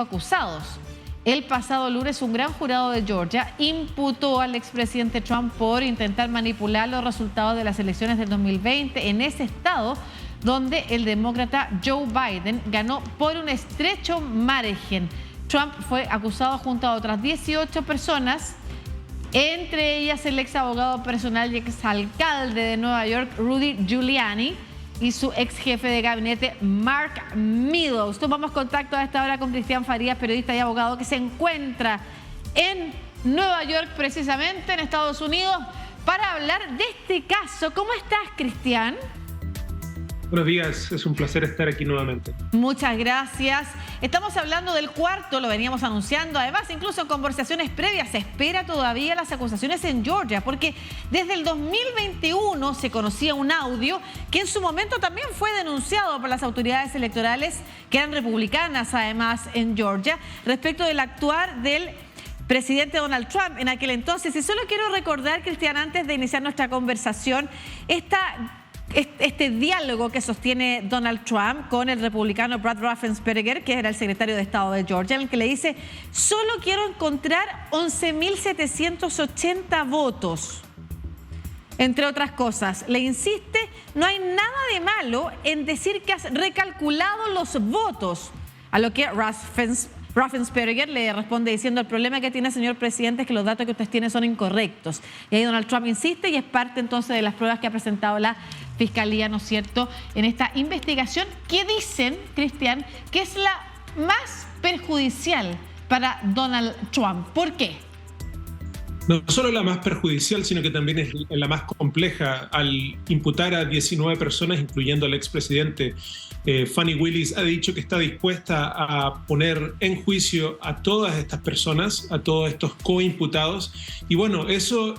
acusados. El pasado lunes, un gran jurado de Georgia imputó al expresidente Trump por intentar manipular los resultados de las elecciones del 2020 en ese estado donde el demócrata Joe Biden ganó por un estrecho margen. Trump fue acusado junto a otras 18 personas, entre ellas el ex abogado personal y ex alcalde de Nueva York, Rudy Giuliani, y su ex jefe de gabinete, Mark Meadows. Tomamos contacto a esta hora con Cristian Farías, periodista y abogado que se encuentra en Nueva York, precisamente en Estados Unidos, para hablar de este caso. ¿Cómo estás, Cristian? Buenos días, es un placer estar aquí nuevamente. Muchas gracias. Estamos hablando del cuarto, lo veníamos anunciando. Además, incluso en conversaciones previas, se espera todavía las acusaciones en Georgia, porque desde el 2021 se conocía un audio que en su momento también fue denunciado por las autoridades electorales, que eran republicanas además en Georgia, respecto del actuar del presidente Donald Trump en aquel entonces. Y solo quiero recordar, Cristian, antes de iniciar nuestra conversación, este diálogo que sostiene Donald Trump con el republicano Brad Raffensperger, que era el secretario de Estado de Georgia, en el que le dice: solo quiero encontrar 11.780 votos. Entre otras cosas, le insiste, no hay nada de malo en decir que has recalculado los votos, a lo que Raffensperger le responde diciendo: el problema que tiene, señor presidente, es que los datos que usted tiene son incorrectos. Y ahí Donald Trump insiste, y es parte entonces de las pruebas que ha presentado la Fiscalía, ¿no es cierto?, en esta investigación, que dicen, Cristian, que es la más perjudicial para Donald Trump. ¿Por qué? No solo la más perjudicial, sino que también es la más compleja. Al imputar a 19 personas, incluyendo al expresidente, Fani Willis ha dicho que está dispuesta a poner en juicio a todas estas personas, a todos estos coimputados. Y bueno, eso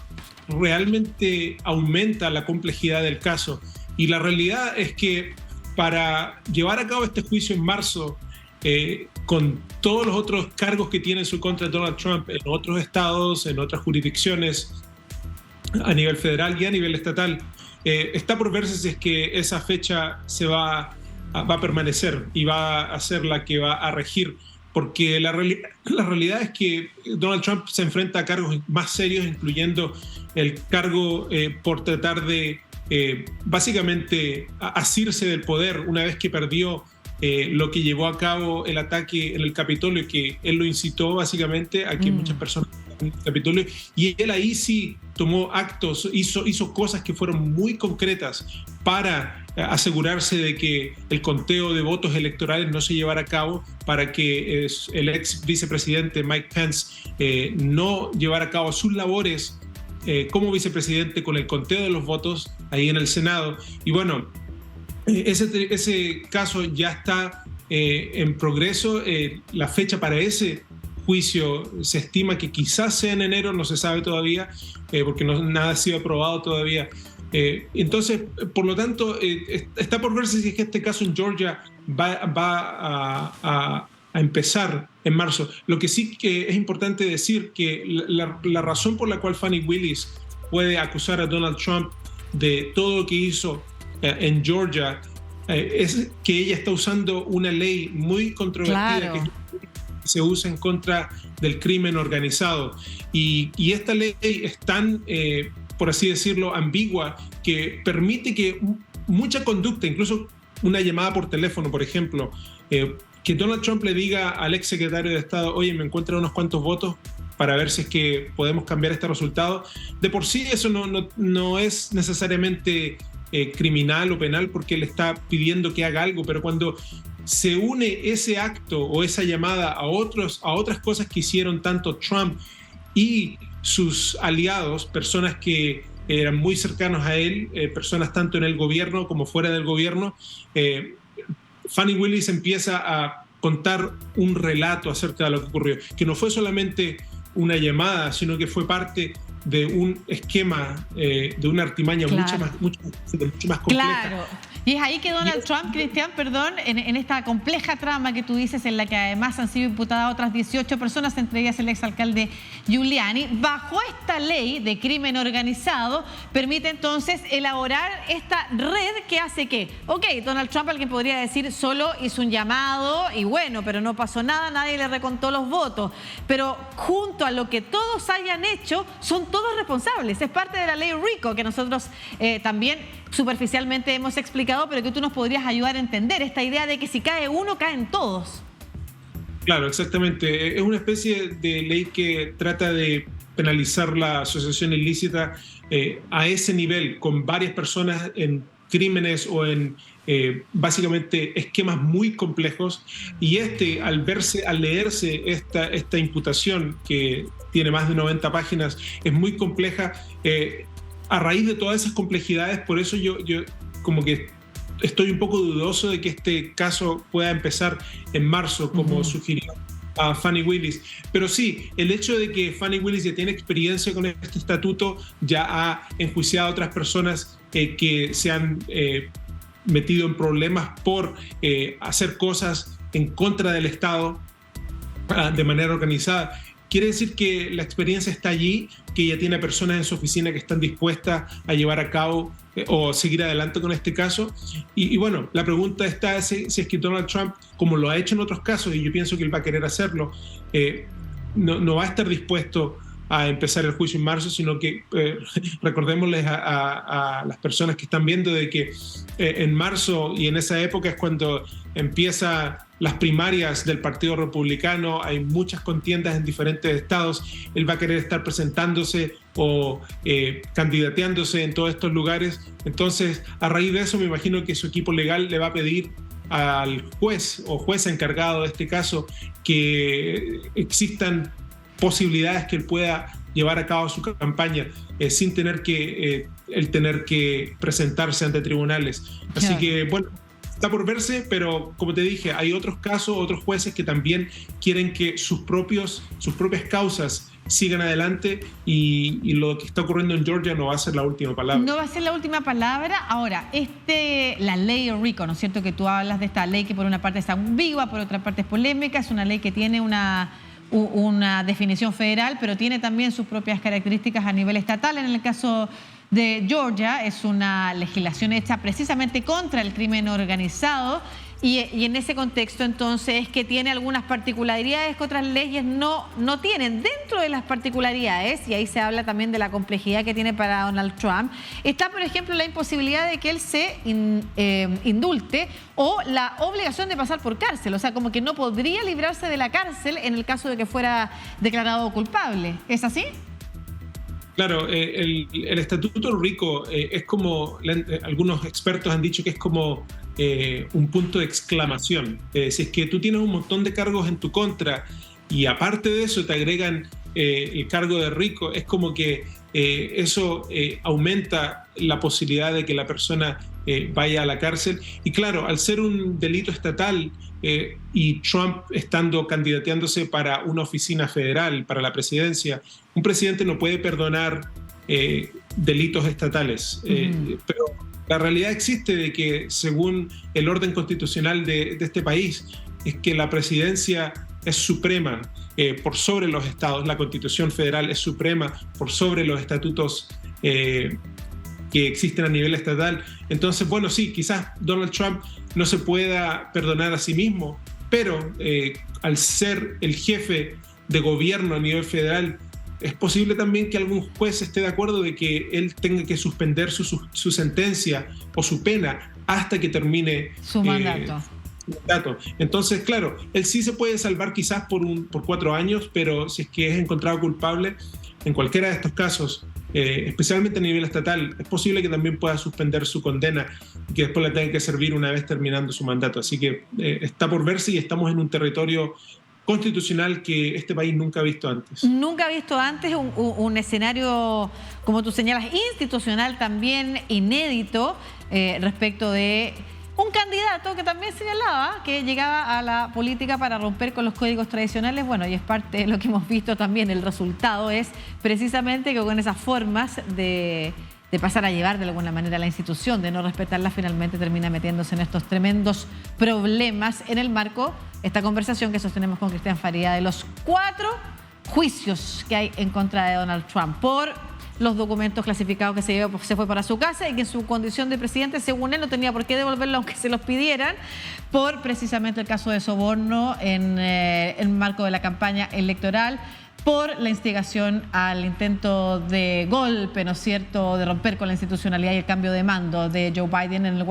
realmente aumenta la complejidad del caso. Y la realidad es que para llevar a cabo este juicio en marzo, con todos los otros cargos que tiene en su contra Donald Trump en otros estados, en otras jurisdicciones, a nivel federal y a nivel estatal, está por verse si es que esa fecha va a permanecer y va a ser la que va a regir, porque la realidad es que Donald Trump se enfrenta a cargos más serios, incluyendo el cargo por tratar de básicamente asirse del poder una vez que perdió lo que llevó a cabo el ataque en el Capitolio, que él lo incitó básicamente a que muchas personas en el Capitolio, y él ahí sí tomó actos, hizo cosas que fueron muy concretas para asegurarse de que el conteo de votos electorales no se llevara a cabo, para que el ex vicepresidente Mike Pence no llevara a cabo sus labores como vicepresidente con el conteo de los votos ahí en el Senado. Y bueno, ese caso ya está en progreso. La fecha para ese juicio se estima que quizás sea en enero, no se sabe todavía, porque nada ha sido aprobado todavía. Entonces, por lo tanto, está por verse si es que este caso en Georgia va a empezar en marzo. Lo que sí que es importante decir que la razón por la cual Fani Willis puede acusar a Donald Trump de todo lo que hizo en Georgia es que ella está usando una ley muy controvertida, claro, que se usa en contra del crimen organizado. Y esta ley es tan, por así decirlo, ambigua, que permite que mucha conducta, incluso una llamada por teléfono, por ejemplo, que Donald Trump le diga al ex secretario de Estado: oye, me encuentran unos cuantos votos para ver si es que podemos cambiar este resultado. De por sí eso no es necesariamente criminal o penal, porque él está pidiendo que haga algo, pero cuando se une ese acto o esa llamada a otras cosas que hicieron tanto Trump y sus aliados, personas que eran muy cercanos a él, personas tanto en el gobierno como fuera del gobierno, Fani Willis empieza a contar un relato acerca de lo que ocurrió, que no fue solamente una llamada, sino que fue parte de un esquema, de una artimaña, claro, mucho más compleja. Claro. Y es ahí que Donald Trump, Cristian, perdón, en esta compleja trama que tú dices, en la que además han sido imputadas otras 18 personas, entre ellas el exalcalde Giuliani, bajo esta ley de crimen organizado, permite entonces elaborar esta red que hace que, ok, Donald Trump, alguien podría decir, solo hizo un llamado y bueno, pero no pasó nada, nadie le recontó los votos. Pero junto a lo que todos hayan hecho, son todos responsables. Es parte de la ley RICO que nosotros también superficialmente hemos explicado, pero que tú nos podrías ayudar a entender esta idea de que si cae uno, caen todos. Claro, exactamente. Es una especie de ley que trata de penalizar la asociación ilícita a ese nivel, con varias personas en crímenes o en básicamente esquemas muy complejos. Y al leerse esta imputación, que tiene más de 90 páginas, es muy compleja. A raíz de todas esas complejidades, por eso yo como que estoy un poco dudoso de que este caso pueda empezar en marzo, como sugirió a Fani Willis. Pero sí, el hecho de que Fani Willis ya tiene experiencia con este estatuto, ya ha enjuiciado a otras personas que se han metido en problemas por hacer cosas en contra del Estado de manera organizada. Quiere decir que la experiencia está allí, que ya tiene personas en su oficina que están dispuestas a llevar a cabo o seguir adelante con este caso. Y bueno, la pregunta está si es que Donald Trump, como lo ha hecho en otros casos, y yo pienso que él va a querer hacerlo, no va a estar dispuesto a empezar el juicio en marzo, sino que recordémosles a las personas que están viendo de que en marzo y en esa época es cuando empiezan las primarias del Partido Republicano, hay muchas contiendas en diferentes estados, él va a querer estar presentándose o candidateándose en todos estos lugares. Entonces, a raíz de eso, me imagino que su equipo legal le va a pedir al juez o jueza encargado de este caso que existan posibilidades que él pueda llevar a cabo su campaña sin tener que presentarse ante tribunales. Así que, bueno, está por verse, pero como te dije, hay otros casos, otros jueces que también quieren que sus propias causas sigan adelante y lo que está ocurriendo en Georgia no va a ser la última palabra. No va a ser la última palabra. Ahora, la ley RICO, ¿no es cierto? Que tú hablas de esta ley que por una parte es ambigua, por otra parte es polémica, es una ley que tiene una definición federal, pero tiene también sus propias características a nivel estatal. En el caso de Georgia es una legislación hecha precisamente contra el crimen organizado y en ese contexto entonces es que tiene algunas particularidades que otras leyes no tienen. Dentro de las particularidades, y ahí se habla también de la complejidad que tiene para Donald Trump, está por ejemplo la imposibilidad de que él se indulte o la obligación de pasar por cárcel, o sea, como que no podría librarse de la cárcel en el caso de que fuera declarado culpable. ¿Es así? Claro, el estatuto RICO es como, algunos expertos han dicho que es como un punto de exclamación. Si es que tú tienes un montón de cargos en tu contra y aparte de eso te agregan el cargo de RICO, es como que eso aumenta la posibilidad de que la persona vaya a la cárcel. Y claro, al ser un delito estatal y Trump estando candidateándose para una oficina federal, para la presidencia, un presidente no puede perdonar delitos estatales. Pero la realidad existe de que según el orden constitucional de este país, es que la presidencia es suprema por sobre los estados, la Constitución federal es suprema por sobre los estatutos que existen a nivel estatal. Entonces, bueno, sí, quizás Donald Trump no se pueda perdonar a sí mismo, pero al ser el jefe de gobierno a nivel federal, es posible también que algún juez esté de acuerdo de que él tenga que suspender su sentencia o su pena hasta que termine su mandato. Entonces, claro, él sí se puede salvar quizás por 4 años, pero si es que es encontrado culpable, en cualquiera de estos casos, especialmente a nivel estatal, es posible que también pueda suspender su condena y que después la tenga que servir una vez terminando su mandato. Así que está por verse y estamos en un territorio constitucional que este país nunca ha visto antes. Nunca ha visto antes un escenario, como tú señalas, institucional también inédito respecto de un candidato que también señalaba que llegaba a la política para romper con los códigos tradicionales. Bueno, y es parte de lo que hemos visto también. El resultado es precisamente que con esas formas de de pasar a llevar de alguna manera la institución, de no respetarla, finalmente termina metiéndose en estos tremendos problemas en el marco de esta conversación que sostenemos con Cristian Faría de los 4 juicios que hay en contra de Donald Trump por los documentos clasificados que se fue para su casa y que en su condición de presidente, según él, no tenía por qué devolverlo aunque se los pidieran, por precisamente el caso de soborno en el marco de la campaña electoral, por la instigación al intento de golpe, ¿no es cierto?, de romper con la institucionalidad y el cambio de mando de Joe Biden en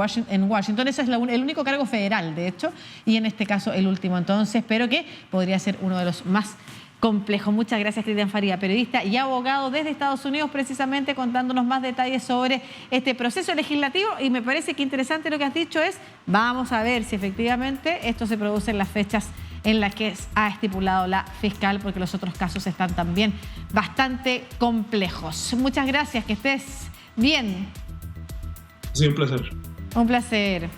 Washington. Ese es el único cargo federal, de hecho, y en este caso el último entonces, pero que podría ser uno de los más complejos. Muchas gracias, Cristian Faría, periodista y abogado desde Estados Unidos, precisamente contándonos más detalles sobre este proceso legislativo. Y me parece que interesante lo que has dicho es, vamos a ver si efectivamente esto se produce en las fechas en las que ha estipulado la fiscal, porque los otros casos están también bastante complejos. Muchas gracias, que estés bien. Sí, un placer. Un placer.